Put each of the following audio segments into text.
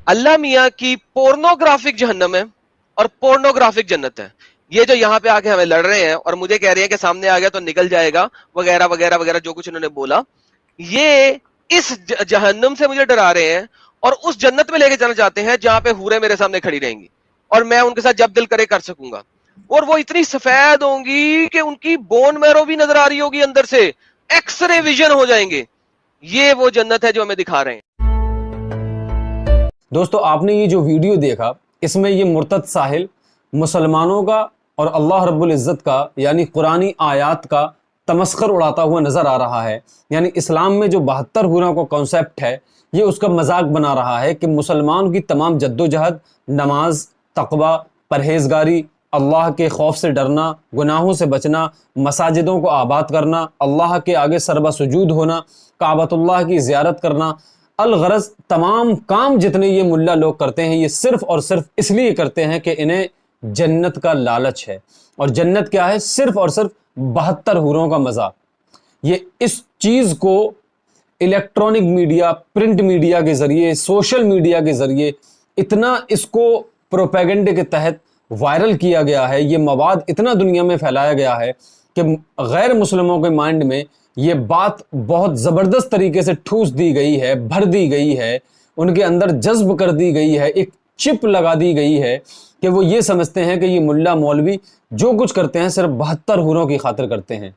اللہ میاں کی پورنوگرافک جہنم ہے اور پورنوگرافک جنت ہے. یہ جو یہاں پہ آ کے ہمیں لڑ رہے ہیں اور مجھے کہہ رہے ہیں کہ سامنے آ گیا تو نکل جائے گا وغیرہ وغیرہ وغیرہ جو کچھ انہوں نے بولا، یہ اس جہنم سے مجھے ڈرا رہے ہیں اور اس جنت میں لے کے جانا چاہتے ہیں جہاں پہ حوریں میرے سامنے کھڑی رہیں گی اور میں ان کے ساتھ جب دل کرے کر سکوں گا، اور وہ اتنی سفید ہوں گی کہ ان کی بون میرو بھی نظر آ رہی ہوگی اندر سے، ایکس رے ویژن ہو جائیں گے. یہ وہ جنت ہے جو ہمیں دکھا رہے ہیں. دوستو آپ نے یہ جو ویڈیو دیکھا، اس میں یہ مرتد ساحل مسلمانوں کا اور اللہ رب العزت کا یعنی قرآنی آیات کا تمسخر اڑاتا ہوا نظر آ رہا ہے. یعنی اسلام میں جو 72 حوروں کا کانسیپٹ ہے، یہ اس کا مذاق بنا رہا ہے کہ مسلمان کی تمام جد و جہد، نماز، تقوی، پرہیزگاری، اللہ کے خوف سے ڈرنا، گناہوں سے بچنا، مساجدوں کو آباد کرنا، اللہ کے آگے سربہ سجود ہونا، کعبۃ اللہ کی زیارت کرنا، الغرض تمام کام جتنے یہ ملا لوگ کرتے ہیں، یہ صرف اور صرف اس لیے کرتے ہیں کہ انہیں جنت کا لالچ ہے. اور جنت کیا ہے؟ صرف اور صرف 72 حوروں کا مزہ. یہ اس چیز کو الیکٹرانک میڈیا، پرنٹ میڈیا کے ذریعے، سوشل میڈیا کے ذریعے اتنا اس کو پروپیگنڈے کے تحت وائرل کیا گیا ہے، یہ مواد اتنا دنیا میں پھیلایا گیا ہے کہ غیر مسلموں کے مائنڈ میں یہ بات بہت زبردست طریقے سے ٹھوس دی گئی ہے، بھر دی گئی ہے، ان کے اندر جذب کر دی گئی ہے، ایک چپ لگا دی گئی ہے کہ وہ یہ سمجھتے ہیں کہ یہ ملا مولوی جو کچھ کرتے ہیں صرف 72 حوروں کی خاطر کرتے ہیں.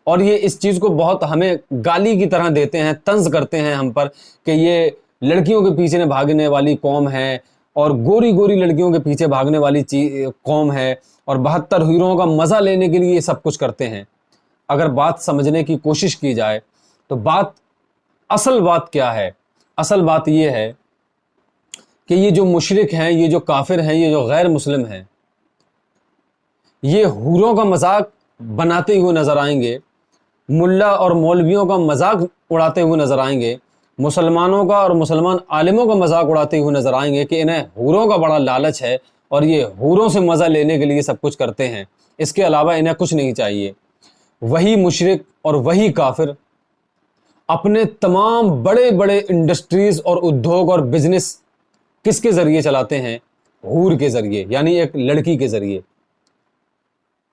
اور یہ اس چیز کو بہت ہمیں گالی کی طرح دیتے ہیں، طنز کرتے ہیں ہم پر کہ یہ لڑکیوں کے پیچھے بھاگنے والی قوم ہے اور گوری گوری لڑکیوں کے پیچھے بھاگنے والی قوم ہے اور 72 حوروں کا مزہ لینے کے لیے یہ سب کچھ کرتے ہیں. اگر بات سمجھنے کی کوشش کی جائے تو اصل بات کیا ہے؟ اصل بات یہ ہے کہ یہ جو مشرک ہیں، یہ جو کافر ہیں، یہ جو غیر مسلم ہیں، یہ حوروں کا مذاق بناتے ہوئے نظر آئیں گے، ملا اور مولویوں کا مذاق اڑاتے ہوئے نظر آئیں گے، مسلمانوں کا اور مسلمان عالموں کا مذاق اڑاتے ہوئے نظر آئیں گے کہ انہیں حوروں کا بڑا لالچ ہے اور یہ حوروں سے مزہ لینے کے لیے سب کچھ کرتے ہیں، اس کے علاوہ انہیں کچھ نہیں چاہیے. وہی مشرک اور وہی کافر اپنے تمام بڑے بڑے انڈسٹریز اور ادھوگ اور بزنس کس کے ذریعے چلاتے ہیں؟ حور کے ذریعے، یعنی ایک لڑکی کے ذریعے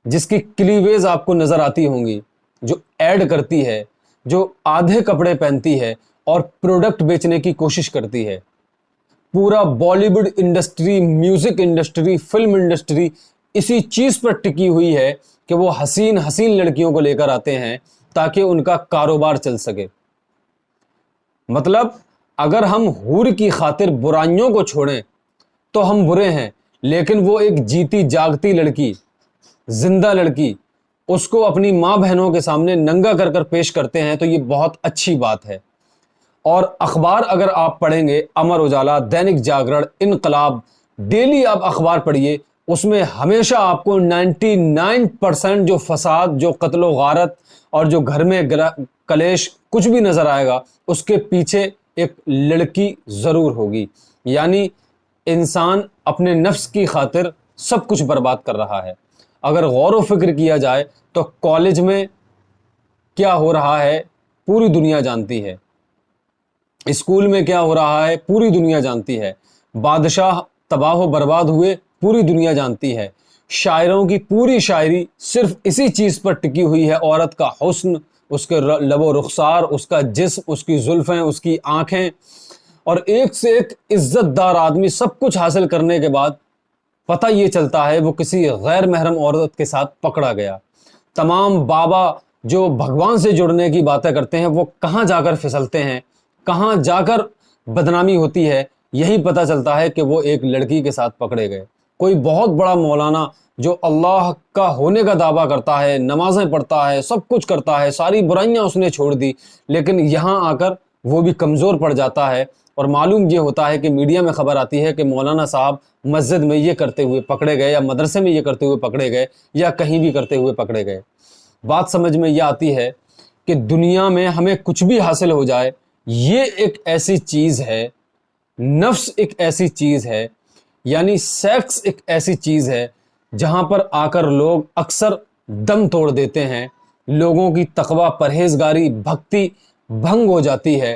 جس کی کلیویز آپ کو نظر آتی ہوں گی، جو ایڈ کرتی ہے، جو آدھے کپڑے پہنتی ہے اور پروڈکٹ بیچنے کی کوشش کرتی ہے. پورا Bollywood industry, music industry, film industry اسی چیز پر ٹکی ہوئی ہے کہ وہ حسین حسین لڑکیوں کو لے کر آتے ہیں تاکہ ان کا کاروبار چل سکے. مطلب اگر ہم حور کی خاطر برائیوں کو چھوڑیں تو ہم برے ہیں، لیکن وہ ایک جیتی جاگتی لڑکی، زندہ لڑکی، اس کو اپنی ماں بہنوں کے سامنے ننگا کر کر پیش کرتے ہیں تو یہ بہت اچھی بات ہے. اور اخبار اگر آپ پڑھیں گے، امر اجالا، دینک جاگرن، انقلاب، ڈیلی آپ اخبار پڑھیے، اس میں ہمیشہ آپ کو 99% جو فساد، جو قتل و غارت اور جو گھر میں کلیش کچھ بھی نظر آئے گا، اس کے پیچھے ایک لڑکی ضرور ہوگی. یعنی انسان اپنے نفس کی خاطر سب کچھ برباد کر رہا ہے. اگر غور و فکر کیا جائے تو کالج میں کیا ہو رہا ہے پوری دنیا جانتی ہے، اسکول میں کیا ہو رہا ہے پوری دنیا جانتی ہے، بادشاہ تباہ و برباد ہوئے پوری دنیا جانتی ہے. شاعروں کی پوری شاعری صرف اسی چیز پر ٹکی ہوئی ہے، عورت کا حسن، اس کے لب و رخسار، اس کا جسم، اس کی زلفیں، اس کی آنکھیں. اور ایک سے ایک عزت دار آدمی سب کچھ حاصل کرنے کے بعد پتہ یہ چلتا ہے وہ کسی غیر محرم عورت کے ساتھ پکڑا گیا. تمام بابا جو بھگوان سے جڑنے کی باتیں کرتے ہیں وہ کہاں جا کر پھسلتے ہیں، کہاں جا کر بدنامی ہوتی ہے، یہی پتہ چلتا ہے کہ وہ ایک لڑکی کے ساتھ پکڑے گئے. کوئی بہت بڑا مولانا جو اللہ کا ہونے کا دعویٰ کرتا ہے، نمازیں پڑھتا ہے، سب کچھ کرتا ہے، ساری برائیاں اس نے چھوڑ دی، لیکن یہاں آ کر وہ بھی کمزور پڑ جاتا ہے. اور معلوم یہ ہوتا ہے کہ میڈیا میں خبر آتی ہے کہ مولانا صاحب مسجد میں یہ کرتے ہوئے پکڑے گئے، یا مدرسے میں یہ کرتے ہوئے پکڑے گئے، یا کہیں بھی کرتے ہوئے پکڑے گئے. بات سمجھ میں یہ آتی ہے کہ دنیا میں ہمیں کچھ بھی حاصل ہو جائے، یہ ایک ایسی چیز ہے، نفس ایک ایسی چیز ہے، یعنی سیکس ایک ایسی چیز ہے جہاں پر آ کر لوگ اکثر دم توڑ دیتے ہیں، لوگوں کی تقوی، پرہیزگاری، بھکتی بھنگ ہو جاتی ہے.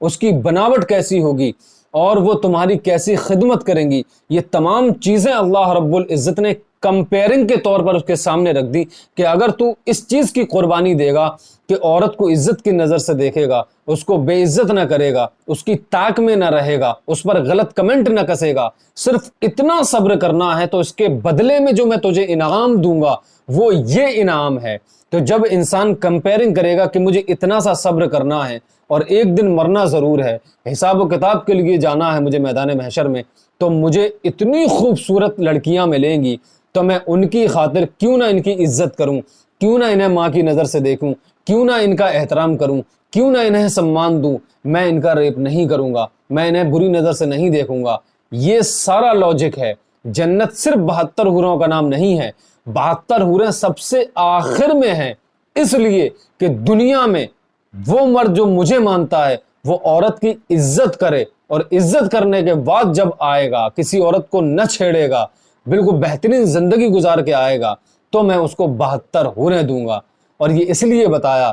اس کی بناوٹ کیسی ہوگی اور وہ تمہاری کیسی خدمت کریں گی، یہ تمام چیزیں اللہ رب العزت نے کمپیرنگ کے طور پر اس کے سامنے رکھ دی کہ اگر تو اس چیز کی قربانی دے گا کہ عورت کو عزت کی نظر سے دیکھے گا، اس کو بے عزت نہ کرے گا، اس کی طاق میں نہ رہے گا، اس پر غلط کمنٹ نہ کسے گا، صرف اتنا صبر کرنا ہے، تو اس کے بدلے میں جو میں تجھے انعام دوں گا وہ یہ انعام ہے۔ تو جب انسان کمپیرنگ کرے گا کہ مجھے اتنا سا صبر کرنا ہے اور ایک دن مرنا ضرور ہے، حساب و کتاب کے لیے جانا ہے مجھے میدان محشر میں، تو مجھے اتنی خوبصورت لڑکیاں ملیں گی تو میں ان کی خاطر کیوں نہ ان کی عزت کروں، کیوں نہ انہیں ماں کی نظر سے دیکھوں، کیوں نہ ان کا احترام کروں، کیوں نہ انہیں سمان دوں، میں ان کا ریپ نہیں کروں گا، میں انہیں بری نظر سے نہیں دیکھوں گا۔ یہ سارا لاجک ہے۔ جنت صرف 72 حوروں کا نام نہیں ہے، 72 حوریں سب سے آخر میں ہیں، اس لیے کہ دنیا میں وہ مرد جو مجھے مانتا ہے وہ عورت کی عزت کرے، اور عزت کرنے کے بعد جب آئے گا کسی عورت کو نہ چھیڑے گا، بالکل بہترین زندگی گزار کے آئے گا، تو میں اس کو 72 حوریں دوں گا۔ اور یہ اس لیے بتایا،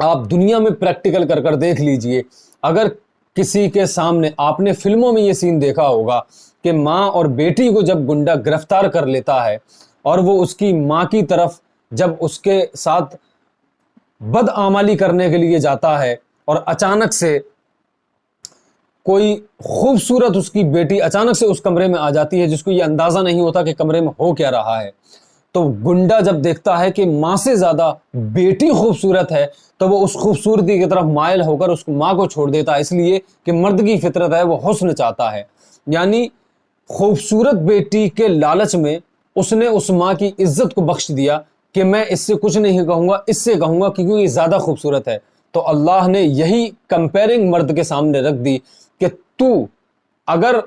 آپ دنیا میں پریکٹیکل کر کر دیکھ لیجئے، اگر کسی کے سامنے آپ نے فلموں میں یہ سین دیکھا ہوگا کہ ماں اور بیٹی کو جب گنڈا گرفتار کر لیتا ہے اور وہ اس کی ماں کی طرف جب اس کے ساتھ بدعمالی کرنے کے لیے جاتا ہے اور اچانک سے کوئی خوبصورت اس کی بیٹی اچانک سے اس کمرے میں آ جاتی ہے جس کو یہ اندازہ نہیں ہوتا کہ کمرے میں ہو کیا رہا ہے، تو گنڈا جب دیکھتا ہے کہ ماں سے زیادہ بیٹی خوبصورت ہے تو وہ اس خوبصورتی کی طرف مائل ہو کر اس ماں کو چھوڑ دیتا ہے، اس لیے کہ مرد کی فطرت ہے، وہ حسن چاہتا ہے۔ یعنی خوبصورت بیٹی کے لالچ میں اس نے اس ماں کی عزت کو بخش دیا کہ میں اس سے کچھ نہیں کہوں گا، اس سے کہوں گا کیونکہ یہ زیادہ خوبصورت ہے۔ تو اللہ نے یہی کمپیرنگ مرد کے سامنے رکھ دی کہ تو اگر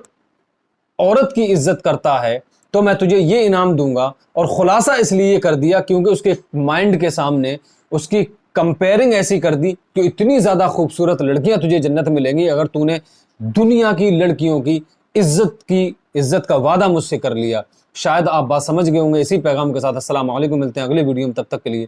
عورت کی عزت کرتا ہے تو میں تجھے یہ انعام دوں گا، اور خلاصہ اس لیے کر دیا کیونکہ اس کے مائنڈ کے سامنے اس کی کمپیرنگ ایسی کر دی کہ اتنی زیادہ خوبصورت لڑکیاں تجھے جنت ملیں گی اگر تو نے دنیا کی لڑکیوں کی عزت کا وعدہ مجھ سے کر لیا۔ شاید آپ بات سمجھ گئے ہوں گے۔ اسی پیغام کے ساتھ السلام علیکم، ملتے ہیں اگلے ویڈیو میں، تب تک کے لیے